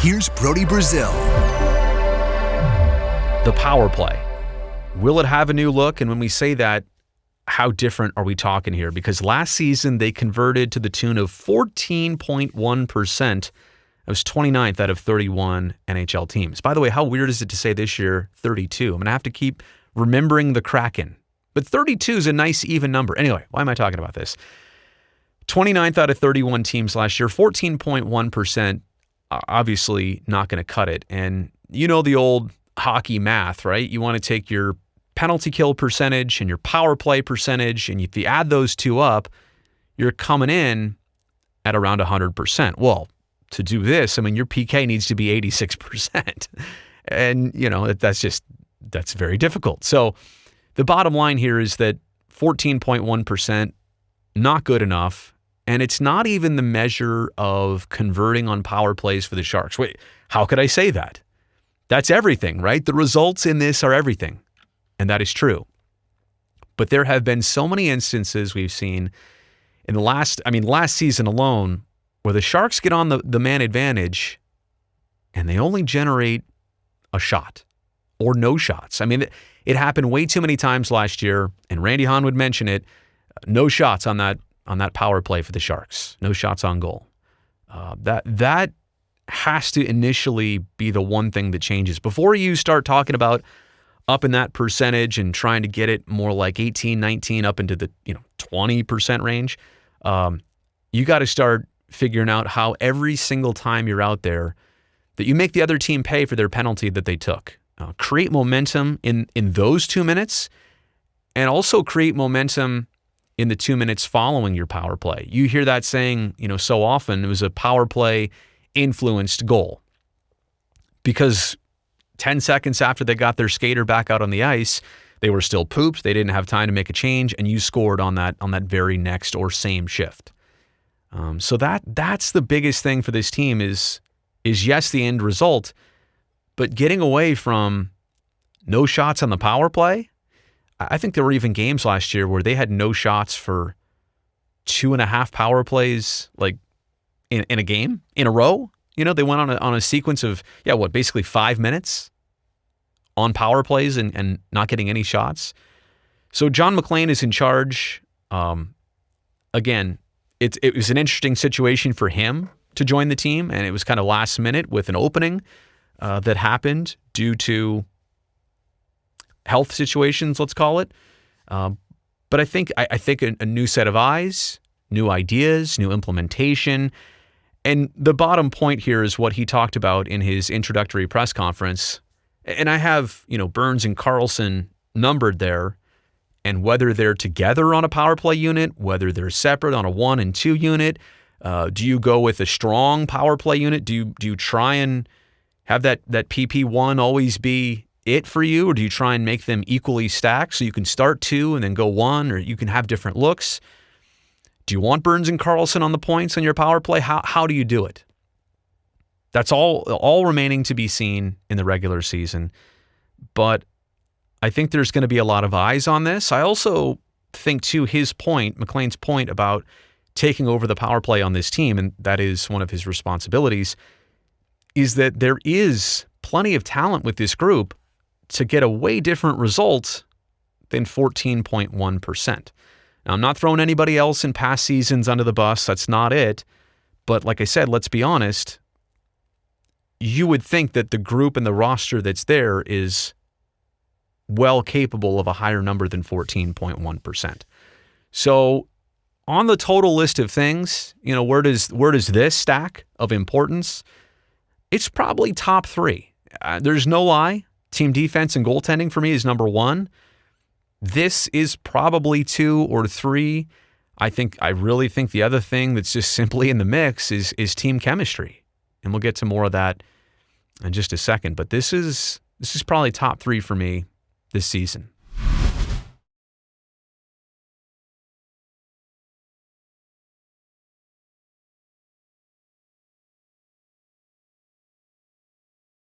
Here's Brody Brazil. The power play. Will it have a new look? And when we say that, how different are we talking here? Because last season they converted to the tune of 14.1%. It was 29th out of 31 NHL teams. By the way, how weird is it to say this year 32? I'm going to have to keep remembering the Kraken. But 32 is a nice even number. Anyway, why am I talking about this? 29th out of 31 teams last year, 14.1%. Obviously not going to cut it. And you know the old hockey math, right? You want to take your penalty kill percentage and your power play percentage, and if you add those two up, you're coming in at around 100%. Well, to do this, I mean, your PK needs to be 86%. And, you know, that's very difficult. So the bottom line here is that 14.1%, not good enough. And it's not even the measure of converting on power plays for the Sharks. Wait, how could I say that? That's everything, right? The results in this are everything. And that is true. But there have been so many instances we've seen in last season alone, where the Sharks get on the man advantage and they only generate a shot or no shots. I mean, it happened way too many times last year, and Randy Hahn would mention it. No shots on that power play for the Sharks. No shots on goal. That has to initially be the one thing that changes. Before you start talking about up in that percentage and trying to get it more like 18, 19, up into the 20% range, you got to start figuring out how every single time you're out there that you make the other team pay for their penalty that they took. Create momentum in those 2 minutes, and also create momentum in the 2 minutes following your power play. You hear that saying, so often. It was a power play influenced goal, because 10 seconds after they got their skater back out on the ice, they were still pooped. They didn't have time to make a change, and you scored on that very next or same shift. So that's the biggest thing for this team is yes, the end result, but getting away from no shots on the power play. I think there were even games last year where they had no shots for 2.5 power plays, like in a game in a row. They went on a sequence of basically 5 minutes on power plays and not getting any shots. So John McLean is in charge. Again, it was an interesting situation for him to join the team, and it was kind of last minute with an opening that happened due to health situations, let's call it. But I think a new set of eyes, new ideas, new implementation. And the bottom point here is what he talked about in his introductory press conference. And I have, Burns and Carlson numbered there, and whether they're together on a power play unit, whether they're separate on a 1 and 2 unit, do you go with a strong power play unit? Do you try and have that PP1 always be it for you, or do you try and make them equally stacked so you can start 2 and then go 1, or you can have different looks? Do you want Burns and Carlson on the points on your power play? How do you do it? That's all remaining to be seen in the regular season. But I think there's going to be a lot of eyes on this. I also think, too, McLean's point about taking over the power play on this team, and that is one of his responsibilities, is that there is plenty of talent with this group to get a way different result than 14.1%. Now, I'm not throwing anybody else in past seasons under the bus. That's not it. But like I said, let's be honest. You would think that the group and the roster that's there is well capable of a higher number than 14.1%. So on the total list of things, where does this stack of importance? It's probably top 3. There's no lie. Team defense and goaltending for me is number 1. This is probably 2 or 3. I really think the other thing that's just simply in the mix is team chemistry. And we'll get to more of that in just a second. But this is probably top 3 for me this season.